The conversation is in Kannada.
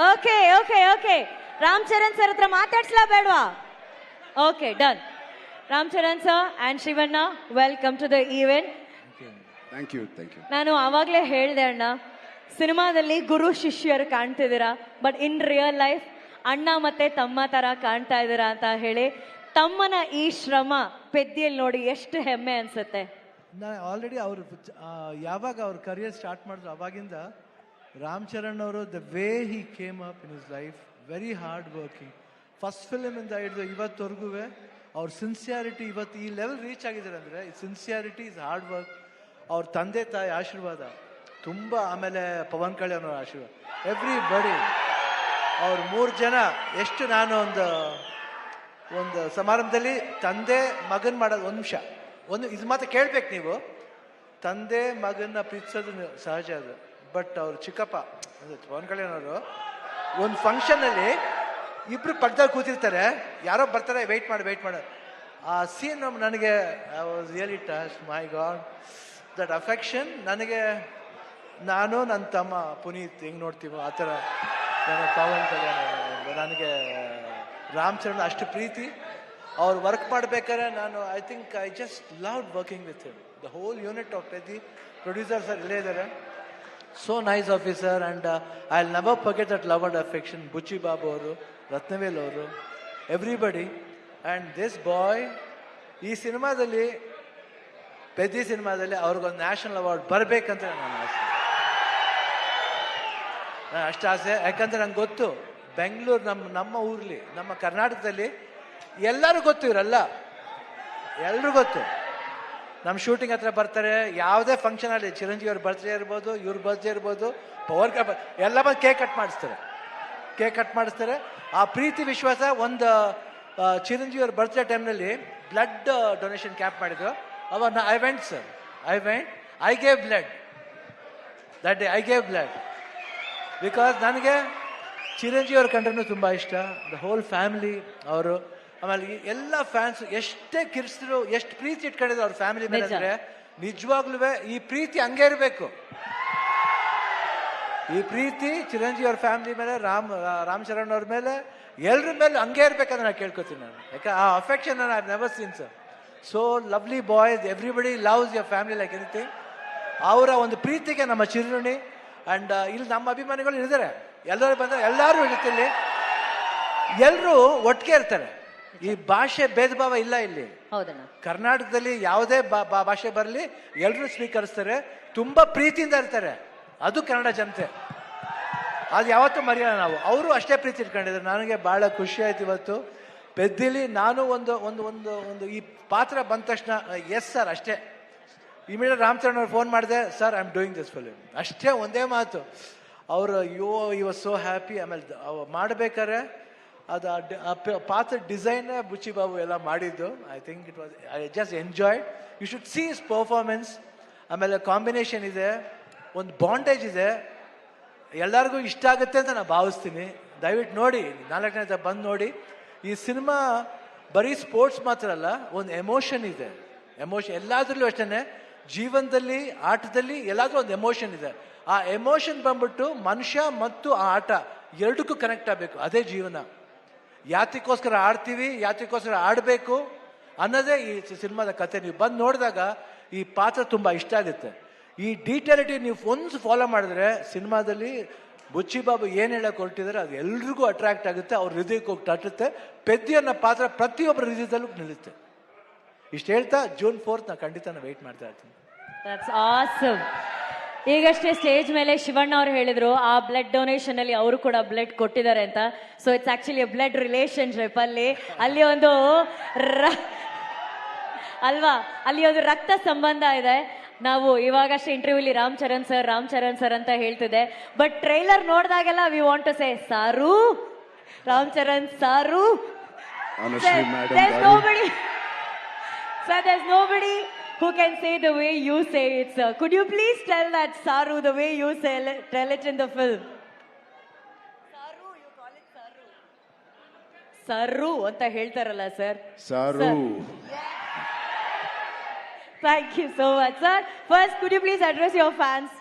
Okay okay okay Ram Charan sir ಹತ್ರ ಮಾತಾಡ್ಸ್ಲಾ ಬೇಡವಾ? Okay done. Ram Charan sir and Shivanna, welcome to the event. Thank you. ನಾನು ಆವಾಗಲೇ ಹೇಳ್ದೆ ಅಣ್ಣ, ಸಿನಿಮಾದಲ್ಲಿ ಗುರು ಶಿಷ್ಯರು ಕಾಣ್ತಿದ್ದೀರಾ, ಬಟ್ ಇನ್ ರಿಯಲ್ ಲೈಫ್ ಅಣ್ಣ ಮತ್ತೆ ತಮ್ಮ ತರ ಕಾಣ್ತಾ ಇದ್ದೀರಾ ಅಂತ ಹೇಳಿ ತಮ್ಮನ ಈ ಶ್ರಮ ಪೆದ್ದಿಯಲ್ಲಿ ನೋಡಿ ಎಷ್ಟು ಹೆಮ್ಮೆ ಅನ್ಸುತ್ತೆ. ಆಲ್ರೆಡಿ ಅವರು ಯಾವಾಗ ಅವ್ರ ಕರಿಯರ್ ಸ್ಟಾರ್ಟ್ ಮಾಡಿದ್ರು ಅವಾಗಿಂದ ರಾಮ್ ಚರಣ್ ಅವರು the way he came up in his life, very hard working. First ಫಿಲ್ಮಿಂದ ಹಿಡಿದು ಇವತ್ತವರೆಗೂ ಅವ್ರ ಸಿನ್ಸಿಯಾರಿಟಿ ಇವತ್ತು ಈ ಲೆವೆಲ್ ರೀಚ್ ಆಗಿದ್ದಾರೆ ಅಂದರೆ ಸಿನ್ಸಿಯಾರಿಟಿ ಇಸ್ ಹಾರ್ಡ್ ವರ್ಕ್. ಅವ್ರ ತಂದೆ ತಾಯಿ ಆಶೀರ್ವಾದ ತುಂಬ, ಆಮೇಲೆ ಪವನ್ ಕಲ್ಯಾಣ್ ಅವರ ಆಶೀರ್ವಾದ, ಎವ್ರಿ ಬಡಿ. ಅವ್ರು 3 ಜನ ಎಷ್ಟು ನಾನು ಒಂದು ಸಮಾರಂಭದಲ್ಲಿ ತಂದೆ ಮಗನ್ ಮಾಡೋದು, ಒಂದು ಇದು ಮಾತ್ರ ಕೇಳ್ಬೇಕು ನೀವು, ತಂದೆ ಮಗನ್ನ ಪ್ರೀತಿಸೋದು ಸಹಜ ಅದು. ಬಟ್ ಅವ್ರು ಚಿಕ್ಕಪ್ಪ ಅಂದರೆ ಪವನ್ ಕಲ್ಯಾಣ್ ಅವರು ಒಂದು ಫಂಕ್ಷನಲ್ಲಿ ಇಬ್ರು ಪಕ್ಕದಲ್ಲಿ ಕೂತಿರ್ತಾರೆ, ಯಾರೋ ಬರ್ತಾರೆ, ವೆಯ್ಟ್ ಮಾಡಿ ಆ ಸೀನ್ ನನಗೆ I was really touch. My god, that affection ನನಗೆ, ನಾನು ನನ್ನ ತಮ್ಮ ಪುನೀತ್ ಹೆಂಗೆ ನೋಡ್ತೀವೋ ಆ ಥರ ನನಗೆ ಪವನ್ ಕಲ್ಯಾಣ್ ನನಗೆ ರಾಮ್ ಚರಣ್ ಅಷ್ಟು ಪ್ರೀತಿ. ಅವ್ರು ವರ್ಕ್ ಮಾಡ್ಬೇಕಾದ್ರೆ ನಾನು I just love working with him. The whole unit of Peddi producers ಇಲ್ಲೇ ಇದ್ದಾರೆ. So nice officer and I will never forget that love and affection. Buchi Babu ಅವರು, ರತ್ನವೇಲ್ ಅವರು, ಎವ್ರಿಬಡಿ. ಆ್ಯಂಡ್ ದಿಸ್ ಬಾಯ್ ಈ ಸಿನಿಮಾದಲ್ಲಿ, ಪೆದ್ದಿ ಸಿನಿಮಾದಲ್ಲಿ ಅವ್ರಿಗೊಂದು ನ್ಯಾಷನಲ್ ಅವಾರ್ಡ್ ಬರಬೇಕಂತ ನನ್ನ ಆಸೆ. ಅಷ್ಟು ಆಸೆ, ಯಾಕಂದ್ರೆ ನಂಗೆ ಗೊತ್ತು ಬೆಂಗಳೂರು ನಮ್ಮ ಊರ್ಲಿ, ನಮ್ಮ ಕರ್ನಾಟಕದಲ್ಲಿ ಎಲ್ಲರೂ ಗೊತ್ತು, ಇವರೆಲ್ಲ ಎಲ್ರೂ ಗೊತ್ತು. ನಮ್ಮ ಶೂಟಿಂಗ್ ಹತ್ರ ಬರ್ತಾರೆ, ಯಾವುದೇ ಫಂಕ್ಷನ್ ಅಲ್ಲಿ, ಚಿರಂಜೀವಿ ಅವ್ರ ಬರ್ತ್ಡೇ ಇರ್ಬೋದು, ಇವ್ರ ಬರ್ತ್ಡೇ ಇರ್ಬೋದು, ಪವರ್ ಎಲ್ಲ ಬಂದು ಕೇಕ್ ಕಟ್ ಮಾಡಿಸ್ತಾರೆ. ಆ ಪ್ರೀತಿ ವಿಶ್ವಾಸ. ಒಂದು ಚಿರಂಜೀವಿ ಅವ್ರ ಬರ್ತ್ಡೇ ಟೈಮ್ನಲ್ಲಿ ಬ್ಲಡ್ ಡೊನೇಷನ್ ಕ್ಯಾಂಪ್ ಮಾಡಿದ್ರು. ಅವಾಗ I went sir, I gave blood that day. I gave blood because ನನಗೆ ಚಿರಂಜೀವಿ ಅವ್ರ ಕಂಡ್ರೂ ತುಂಬ ಇಷ್ಟ. ದ ಹೋಲ್ ಫ್ಯಾಮಿಲಿ ಅವರು, ಆಮೇಲೆ ಎಲ್ಲ ಫ್ಯಾನ್ಸ್ ಎಷ್ಟೇ ಕಿರ್ಸಿದ್ರು, ಎಷ್ಟು ಪ್ರೀತಿ ಇಟ್ಕೊಂಡಿದ್ರು ಅವ್ರ ಫ್ಯಾಮಿಲಿ ಮೇಲೆ ಅಂದರೆ ನಿಜವಾಗ್ಲೂ ಈ ಪ್ರೀತಿ ಹಂಗೆ ಇರಬೇಕು. ಈ ಪ್ರೀತಿ ಚಿರಂಜೀವಿ ಅವ್ರ ಫ್ಯಾಮಿಲಿ ಮೇಲೆ, ರಾಮ್ ಚರಣ್ ಅವ್ರ ಮೇಲೆ, ಎಲ್ಲರ ಮೇಲೆ ಹಂಗೆ ಇರ್ಬೇಕಂತ ನಾನು ಕೇಳ್ಕೊತೀನಿ ನಾನು. ಯಾಕೆ ಆ affection I have never seen sir. So lovely boys, everybody loves your family like anything. ಅವರ ಒಂದು ಪ್ರೀತಿಗೆ ನಮ್ಮ ಚಿರುಣಿ. ಆ್ಯಂಡ್ ಇಲ್ಲಿ ನಮ್ಮ ಅಭಿಮಾನಿಗಳು ಇದ್ದಾರೆ, ಎಲ್ಲರೂ ಬಂದರೆ ಎಲ್ಲರೂ ಇರುತ್ತಿಲ್ಲಿ, ಎಲ್ಲರೂ ಒಟ್ಟಿಗೆ ಇರ್ತಾರೆ. ಈ ಭಾಷೆ ಭೇದ ಭಾವ ಇಲ್ಲ ಇಲ್ಲಿ. ಕರ್ನಾಟಕದಲ್ಲಿ ಯಾವುದೇ ಭಾಷೆ ಬರಲಿ ಎಲ್ಲರೂ ಸ್ವೀಕರಿಸ್ತಾರೆ, ತುಂಬ ಪ್ರೀತಿಯಿಂದ ಇರ್ತಾರೆ. ಅದು ಕನ್ನಡ ಜನತೆ, ಅದು ಯಾವತ್ತೂ ಮರೆಯೋಣ ನಾವು. ಅವರು ಅಷ್ಟೇ ಪ್ರೀತಿ ಇಟ್ಕೊಂಡಿದ್ದಾರೆ. ನನಗೆ ಭಾಳ ಖುಷಿ ಆಯ್ತು ಇವತ್ತು ಪೆದ್ದಿಲಿ. ನಾನು ಒಂದು ಈ ಪಾತ್ರ ಬಂದ ತಕ್ಷಣ ಎಸ್ ಸರ್ ಅಷ್ಟೇ. ಇಮಿಡಿಯೇಟ್ ರಾಮ್ ಚರಣ್ ಅವ್ರು ಫೋನ್ ಮಾಡಿದೆ, sir I am doing this film, ಅಷ್ಟೇ ಒಂದೇ ಮಾತು. ಅವರು ಈ ವಾಸ್ ಸೋ ಹ್ಯಾಪಿ. ಆಮೇಲೆ ಮಾಡಬೇಕಾದ್ರೆ ಅದು ಪಾತ್ರ ಡಿಸೈನ್ ಬುಚ್ಚಿ ಬಾಬು ಎಲ್ಲ ಮಾಡಿದ್ದು. I think it was, I just enjoyed. You should see his performance. ಆಮೇಲೆ ಕಾಂಬಿನೇಷನ್ ಇದೆ, ಒಂದು ಬಾಂಡೇಜ್ ಇದೆ, ಎಲ್ಲರಿಗೂ ಇಷ್ಟ ಆಗುತ್ತೆ ಅಂತ ನಾನು ಭಾವಿಸ್ತೀನಿ. ದಯವಿಟ್ಟು ನೋಡಿ, 4ನೇ ಬಂದು ನೋಡಿ. ಈ ಸಿನಿಮಾ ಬರೀ ಸ್ಪೋರ್ಟ್ಸ್ ಮಾತ್ರ ಅಲ್ಲ, ಒಂದು ಎಮೋಷನ್ ಇದೆ. ಎಮೋಷನ್ ಎಲ್ಲಾದ್ರಲ್ಲೂ ಅಷ್ಟೇ, ಜೀವನದಲ್ಲಿ, ಆಟದಲ್ಲಿ ಎಲ್ಲಾದ್ರೂ ಒಂದು ಎಮೋಷನ್ ಇದೆ. ಆ ಎಮೋಷನ್ ಬಂದ್ಬಿಟ್ಟು ಮನುಷ್ಯ ಮತ್ತು ಆ ಆಟ ಎರಡಕ್ಕೂ ಕನೆಕ್ಟ್ ಆಗಬೇಕು. ಅದೇ ಜೀವನ. ಯಾತಕ್ಕೋಸ್ಕರ ಆಡ್ತೀವಿ, ಯಾತಕ್ಕೋಸ್ಕರ ಆಡಬೇಕು ಅನ್ನೋದೇ ಈ ಸಿನಿಮಾದ ಕತೆ. ನೀವು ಬಂದು ನೋಡಿದಾಗ ಈ ಪಾತ್ರ ತುಂಬ ಇಷ್ಟ ಆಗುತ್ತೆ. ಈ ಡೀಟೇಲಿಟಿ ನೀವು ಒಂದು ಫಾಲೋ ಮಾಡಿದ್ರೆ ಸಿನಿಮಾದಲ್ಲಿ ಬುಚ್ಚಿ ಬಾಬು ಏನು ಹೇಳಕ್ಕೆ ಹೊರಟಿದ್ದಾರೆ ಅದು ಎಲ್ರಿಗೂ ಅಟ್ರಾಕ್ಟ್ ಆಗುತ್ತೆ, ಅವ್ರ ಹೃದಯಕ್ಕೆ ಹೋಗಿ ತಟ್ಟುತ್ತೆ. ಪೆದ್ದಿ ಅನ್ನೋ ಪಾತ್ರ ಪ್ರತಿಯೊಬ್ಬರ ಹೃದಯದಲ್ಲೂ ನಿಲ್ಲುತ್ತೆ. ಇಷ್ಟು ಹೇಳ್ತಾ June 4th ನಾನು ಖಂಡಿತ ವೆಯ್ಟ್ ಮಾಡ್ತಾ ಇರ್ತೀನಿ. That's awesome. ಈಗಷ್ಟೇ ಸ್ಟೇಜ್ ಮೇಲೆ ಶಿವಣ್ಣ ಅವರು ಹೇಳಿದ್ರು ಆ ಬ್ಲಡ್ ಡೊನೇಷನ್ ಅಲ್ಲಿ ಅವರು ಕೂಡ ಬ್ಲಡ್ ಕೊಟ್ಟಿದ್ದಾರೆ ಅಂತ. So it's actually blood relationship. ಅಲ್ಲಿ ಒಂದು ಅಲ್ವಾ, ಅಲ್ಲಿ ಒಂದು ರಕ್ತ ಸಂಬಂಧ ಇದೆ. ನಾವು ಇವಾಗಷ್ಟೇ ಇಂಟರ್ವ್ಯೂಲಿ ರಾಮ್ ಚರಣ್ ಸರ್ ಅಂತ ಹೇಳ್ತಿದ್ದೆ, ಬಟ್ ಟ್ರೈಲರ್ ನೋಡಿದಾಗೆಲ್ಲ we want to say sir, Ram Charan ಸಾರು. There's nobody who can say the way you say it, sir. Could you please tell that Saru the way you tell it in the film? Saru, you call it Saru. Saru anta ಹೇಳ್ತಾರಲ್ಲ sir. Saru. Thank you so much, sir. First, could you please address your fans?